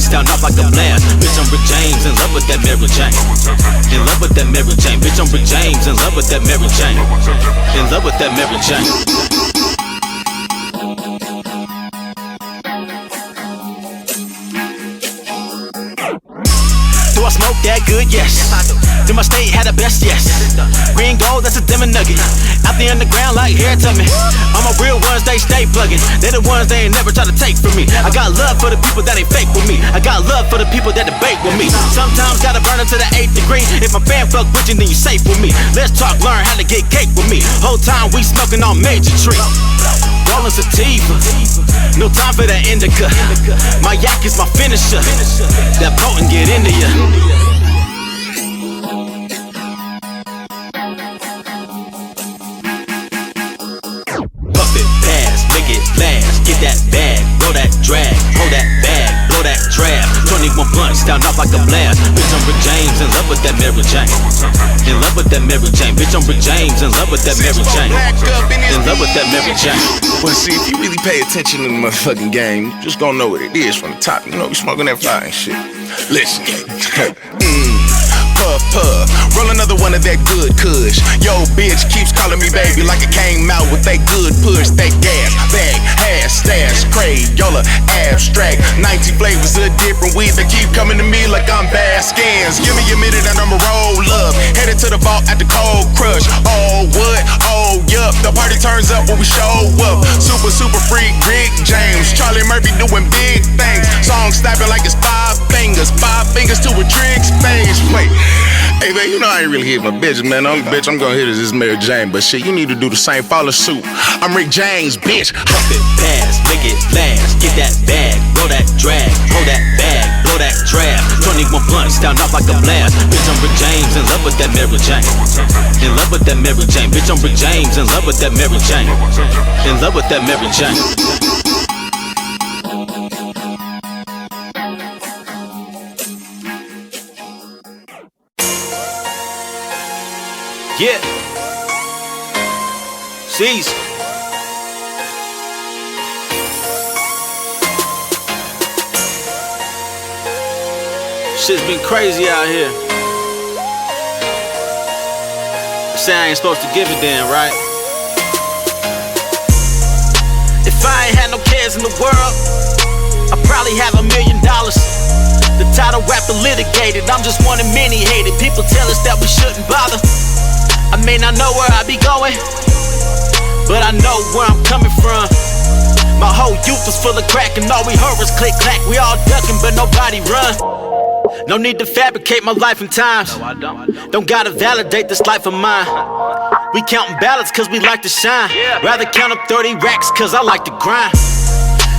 sound off like a blast. Bitch, I'm Rick James, in love with that Mary Jane. In love with that Mary Jane. Bitch, I'm Rick James, in love with that Mary Jane. In love with that Mary Jane. Do I smoke that good? Yes. Do my state have the best? Yes. Green gold, that's a diamond nugget. Out there in the ground like hair to me. All my real ones, they stay plugging. They the ones they ain't never try to take from me. I got love for the people that ain't fake with me. I got love for the people that debate with me. Sometimes gotta burn it to the 8th degree. If my fan fuck with you, then you safe with me. Let's talk, learn how to get cake with me. Whole time we smoking on major tree. Rolling sativa, no time for that indica. My yak is my finisher. That potent get into ya. Puff it, pass, make it last. Get that bag, roll that drag, hold that bag, blow that draft. 21 blunts, sound off like a blast. Bitch, I'm Rick James, in love with that Mary Jane. In love with that Mary Jane. Bitch, I'm Rick James, in love with that Mary Jane. In love with that Mary Jane. Well, see, if you really pay attention to the motherfucking game, you just gonna know what it is from the top. You know, we smoking that fire and shit. Listen. Puff, puff, roll another one of that good kush. Yo, bitch keeps calling me baby like it came out with that good push. That gas, bag, hash, stash, Crayola, abstract. 90 flavors of different weed that keep coming to me like I'm Baskins. Give me a minute and I'ma roll up. Headed to the vault at the Cold Crush. Oh, what? Oh, yup. The party turns up when we show up. Super, super freak, Rick James. Charlie Murphy doing big things. Song snapping like it's 5 fingers. 5 fingers to a trick's face. Wait. Hey man, you know I ain't really hit my bitch, man. The only bitch I'm gonna hit is this Mary Jane. But shit, you need to do the same. Follow suit. I'm Rick James, bitch. Puff it, pass, make it last. Get that bag, roll that drag, hold that bag, blow that draft. 21 blunts, sound off like a blast. Bitch, I'm Rick James, in love with that Mary Jane. In love with that Mary Jane. Bitch, I'm Rick James, in love with that Mary Jane. In love with that Mary Jane. Yeah. Cease. Shit's been crazy out here. They say I ain't supposed to give a damn, right? If I ain't had no cares in the world, I'd probably have $1 million. The title rapper litigated, I'm just one of many hated. People tell us that we shouldn't bother. I may not know where I be going, but I know where I'm coming from. My whole youth was full of crack and all we heard was click clack. We all ducking but nobody run. No need to fabricate my life and times. No, I don't gotta validate this life of mine. We counting ballots cause we like to shine. Rather count up 30 racks cause I like to grind.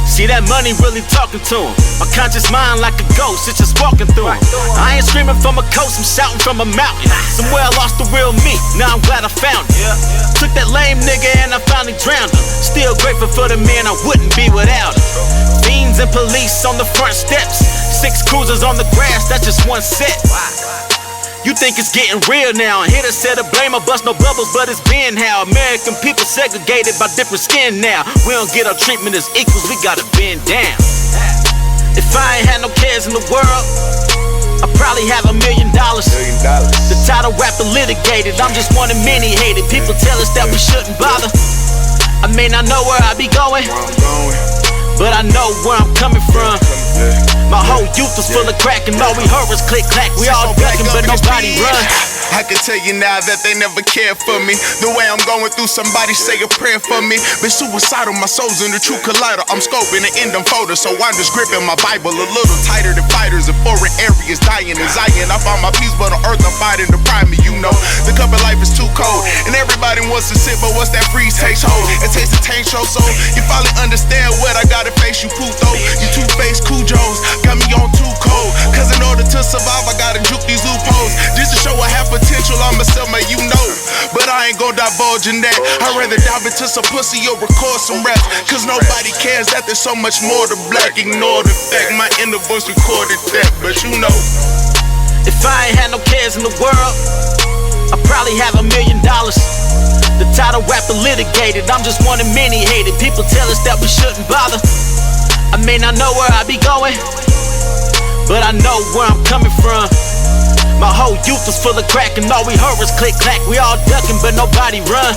See that money really talking to him. My conscious mind like a ghost, it's just walking through him. I ain't screaming from a coast, I'm shouting from a mountain. Somewhere I lost the real me, now I'm glad I found it. Took that lame nigga and I finally drowned him. Still grateful for the man I wouldn't be without him. Fiends and police on the front steps. 6 cruisers on the grass, that's just one set. You think it's getting real now. Here to set a blame, I bust no bubbles, but it's been how American people segregated by different skin now. We don't get our treatment as equals, we gotta bend down. If I ain't had no cares in the world, I'd probably have $1 million. The title rapper litigated, I'm just one of many hated. People tell us that we shouldn't bother. I may not know where I be going, but I know where I'm coming from. My whole youth was full of crack and all we heard was click clack. We all ducking but nobody run. I can tell you now that they never cared for me. The way I'm going through, somebody say a prayer for me. Been suicidal, my soul's in the true collider. I'm scoping and in them folders, so I'm just gripping my Bible a little tighter than fighters in foreign areas. Dying in Zion, I found my peace, but on earth I'm fighting to prime me. You know, the cup of life is too cold, and everybody wants to sit, but once that freeze takes hold, it takes a tank show, so you finally understand what I gotta face. You puto, you two-faced Cujos, got me on too cold. Cause in order to survive, I gotta juke these loopholes. Just to show I have potential, I'ma sell my you know. But I ain't gon' divulge in that. I'd rather dive into some pussy or record some raps. Cause nobody cares that there's so much more to Blakk. Ignore the fact my inner voice recorded that. But you know, if I ain't had no cares in the world, I'd probably have $1 million. The title rapper litigated, I'm just one of many hated. People tell us that we shouldn't bother. I may not know where I be going, but I know where I'm coming from. My whole youth was full of crack and all we heard was click clack. We all ducking but nobody run.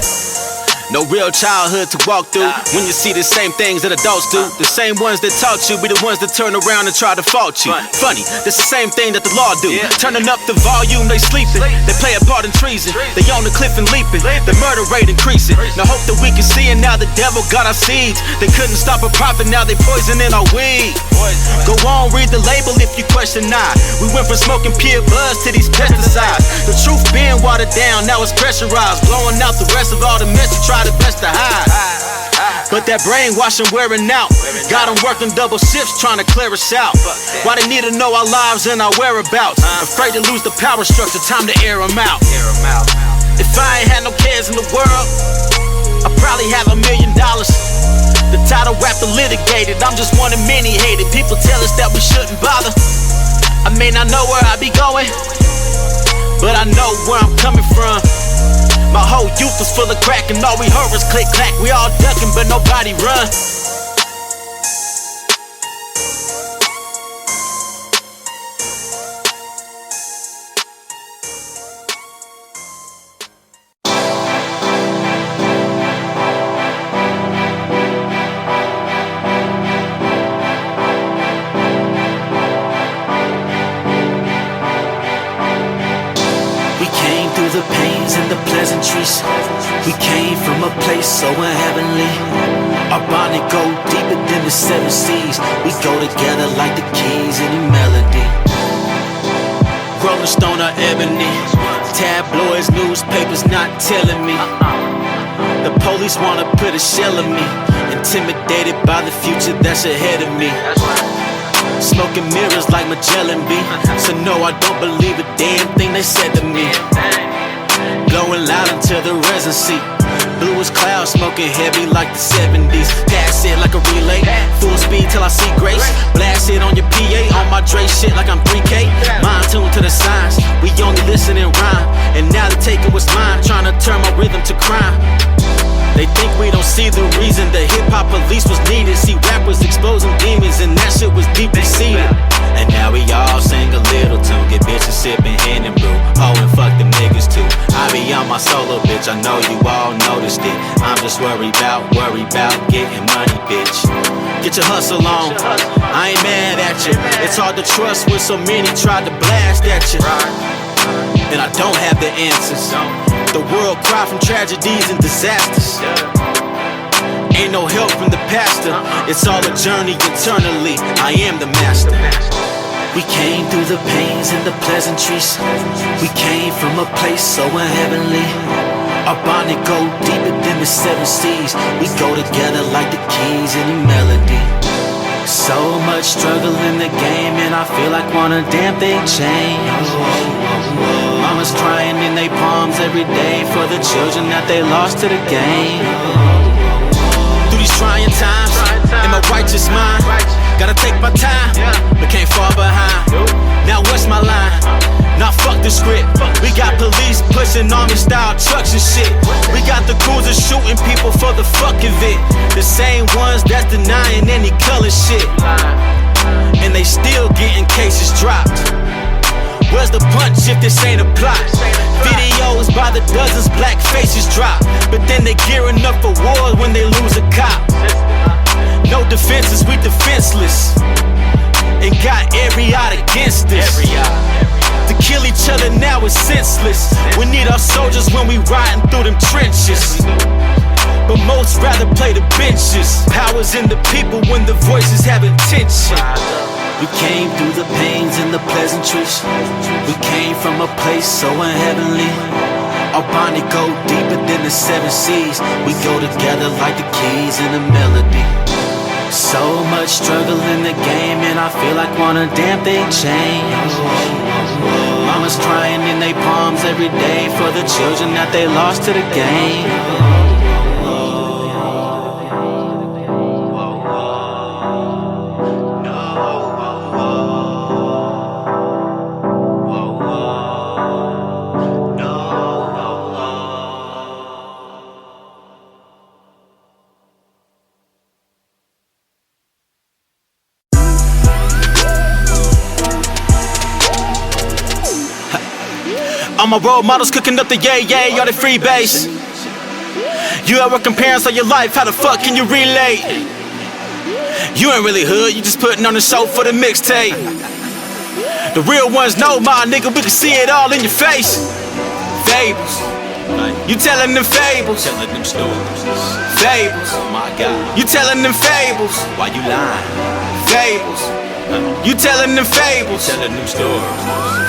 No real childhood to walk through. When you see the same things that adults do, the same ones that taught you be the ones that turn around and try to fault you. Funny, that's the same thing that the law do. Turning up the volume, they sleeping. They play a part in treason. They on the cliff and leaping. The murder rate increasing. Now hope that we can see it. Now the devil got our seeds. They couldn't stop a prophet, now they poisoning our weed. Go on, read the label if you question not. We went from smoking pure buzz to these pesticides. The truth being watered down, now it's pressurized, blowing out the rest of all the mess you try the best to hide. But that brainwashing wearing out, got them working double shifts trying to clear us out. Why they need to know our lives and our whereabouts? Afraid to lose the power structure, time to air them out. If I ain't had no cares in the world, I'd probably have $1 million. The title rapper litigated, I'm just one of many hated. People tell us that we shouldn't bother. I may not know where I be going, but I know where I'm coming from. My whole youth was full of crack and all we heard was click clack. We all ducking but nobody run. The pains and the pleasantries. We came from a place so unheavenly. Our bonding go deeper than the 7 seas. We go together like the keys in a melody. Rolling Stone or ebony. Tabloids, newspapers not telling me. The police wanna put a shell in me. Intimidated by the future that's ahead of me. Smoking mirrors like Magellan B. So no, I don't believe a damn thing they said to me. Blowing loud until the resin seat. Blue as clouds, smoking heavy like the 70s. Pass it like a relay, full speed till I see grace. Blast it on your PA, on my Dre shit like I'm 3K. Mind tuned to the signs, we only listen and rhyme. And now they're taking what's mine, trying to turn my rhythm to crime. They think we don't see the reason the hip-hop police was needed. See rappers exposing demons and that shit was deeply seated. And now we all sing a little tune. Get bitches sipping hen and brew. Oh, and fuck them niggas too. I be on my solo, bitch, I know you all noticed it. I'm just worried about getting money, bitch. Get your hustle on, I ain't mad at you. It's hard to trust when so many tried to blast at you. And I don't have the answers. The world cry from tragedies and disasters. Ain't no help from the pastor. It's all a journey eternally. I am the master. We came through the pains and the pleasantries. We came from a place so unheavenly. Our bonding go deeper than the 7 seas. We go together like the keys in a melody. So much struggle in the game, and I feel like one a damn thing change. Mama's crying in their palms every day for the children that they lost to the game. Through these trying times, in my righteous mind, gotta take my time, but can't fall behind. Now what's my line? Nah, fuck the script. We got police pushing army-style trucks and shit. We got the cruisers shooting people for the fuck of it. The same ones that's denying any color shit. And they still getting cases dropped. Where's the punch if this ain't a plot? Videos by the dozens, black faces drop. But then they gearing up for war when they lose a cop. No defenses, we defenseless. And got every odd against us. To kill each other now is senseless. We need our soldiers when we riding through them trenches. But most rather play the benches. Power's in the people when the voices have intention. We came through the pains and the pleasantries. We came from a place so unheavenly. Our bonding go deeper than the 7 seas. We go together like the keys in a melody. So much struggle in the game, and I feel like one a damn thing change. Mama's crying in their palms every day for the children that they lost to the game. All my role models cooking up the yay, all the free base. You ever comparing on your life, how the fuck can you relate? You ain't really hood, you just putting on a show for the mixtape. The real ones know, my nigga, we can see it all in your face. Fables, you telling them fables. Telling them stories. Fables, oh my God. You telling them fables. Why you lying? Fables, you telling them fables. Telling them stories.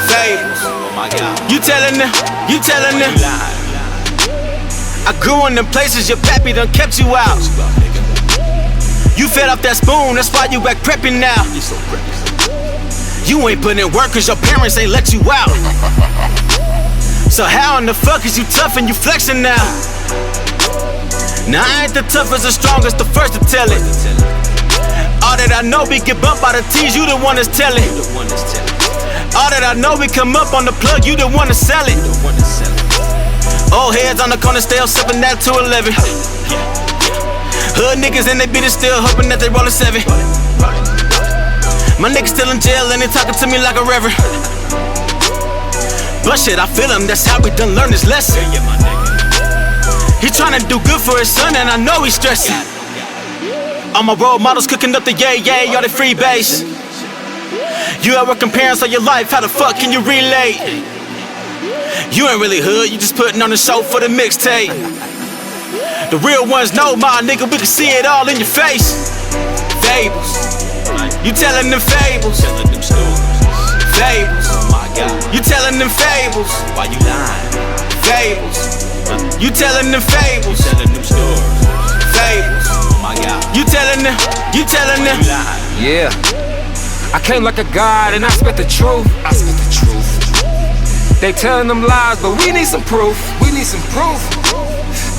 Fables, oh my God. You telling them. I grew in them places your pappy done kept you out. You fed off that spoon, that's why you act preppy now. You ain't putting in work cause your parents ain't let you out. So how in the fuck is you tough and you flexing now? Now I ain't the toughest, the strongest, the first to tell it. All that I know we get bumped by the T's, you the one that's telling. All that I know we come up on the plug, you the one to sell it. Old heads on the corner still sipping that 211. Hood niggas and they beat it still hoping that they roll a 7. My niggas still in jail and they talking to me like a reverend. But shit, I feel him, that's how we done learn this lesson. He tryna do good for his son and I know he's stressing. All my role models cooking up the yay, all the free base. You ever comparing on your life, how the fuck can you relate? You ain't really hood, you just putting on a show for the mixtape. The real ones know, my nigga, we can see it all in your face. Fables, you telling them fables. Telling them stories. Fables, oh my God. You telling them fables. Why you lying? Fables, you telling them fables. Telling them stories. Fables, oh my God. You telling them. Yeah, I came like a god and I spit the truth. They telling them lies, but we need some proof.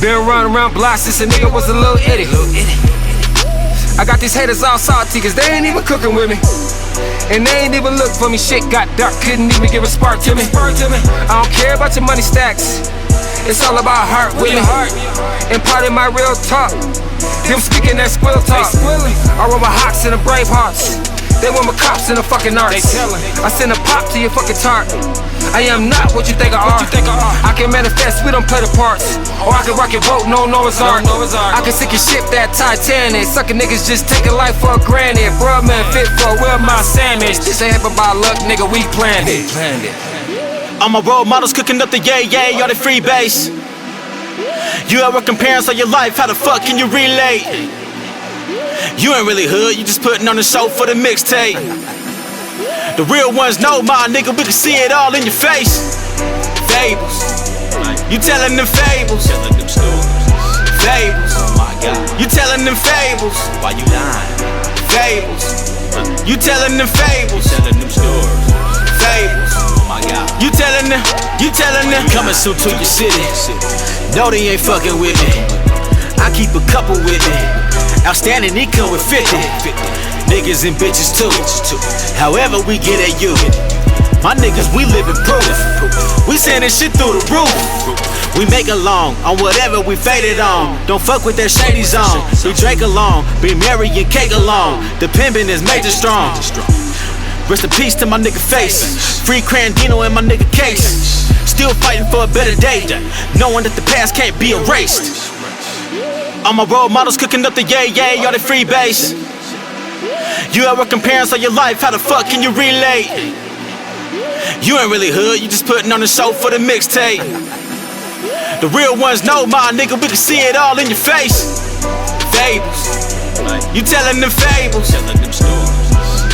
Been running around blocks since a nigga was a little idiot. I got these haters all salty cause they ain't even cooking with me. And they ain't even look for me. Shit got dark, couldn't even give a spark to me. I don't care about your money stacks. It's all about heart with me. And part of my real talk, them speaking that squill talk. I roll my Hawks and the brave hearts. They want my cops in the fucking arts. I send a pop to your fucking tart. I am not what you think I are. I can manifest, we don't play the parts. Or I can rock your boat, no Noah's Ark. I can sink your ship, that Titanic. Suckin' niggas just taking life for granted. Bruh, man, fit for a well my sandwich. This ain't happen by luck, nigga, we planned it. All my role models cooking up the yay, all the free base. You ever comparing on your life, how the fuck can you relate? You ain't really hood, you just putting on a show for the mixtape. The real ones know, my nigga, we can see it all in your face. Fables, you telling them fables. Telling them stories. Fables, oh my God. You telling them fables. Why you lying? Fables, you telling them fables. Telling them stories. Fables, oh my God. You telling them. Coming soon to your city. No, they ain't fucking with me. I keep a couple with me. Outstanding, he come with 50. Niggas and bitches too. However we get at you. My niggas, we living proof. We sending shit through the roof. We make along on whatever we faded on. Don't fuck with that shady zone. We drink along, be merry and cake along. The pimpin' is major strong. Rest in peace to my nigga Face. Free Crandino in my nigga Case. Still fighting for a better day, knowing that the past can't be erased. All my role models cooking up the yay, all the free base. You ever comparing on your life, how the fuck can you relate? You ain't really hood, you just putting on a show for the mixtape. The real ones know, my nigga, we can see it all in your face. Fables, you telling them fables. Telling them stories.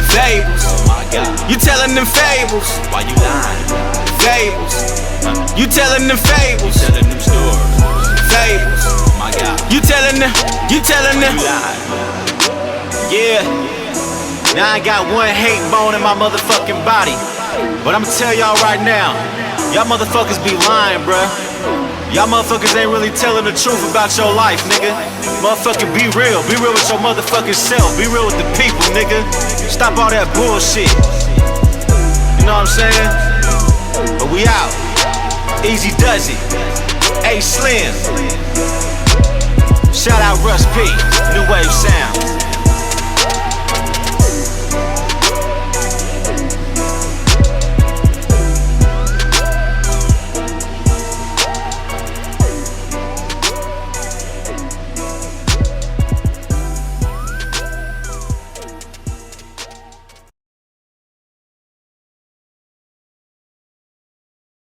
Fables, oh my God. You telling them fables. Why you lying? Fables, you telling them fables. Telling them stories. Fables, oh my God. You telling them. Yeah. Now I got one hate bone in my motherfucking body. But I'ma tell y'all right now, y'all motherfuckers be lying, bruh. Y'all motherfuckers ain't really telling the truth about your life, nigga. Motherfucking be real with your motherfucking self. Be real with the people, nigga. Stop all that bullshit. You know what I'm saying? But we out. EZ Duzzit. A Slim. Shout out Russ P. New Wave Sound.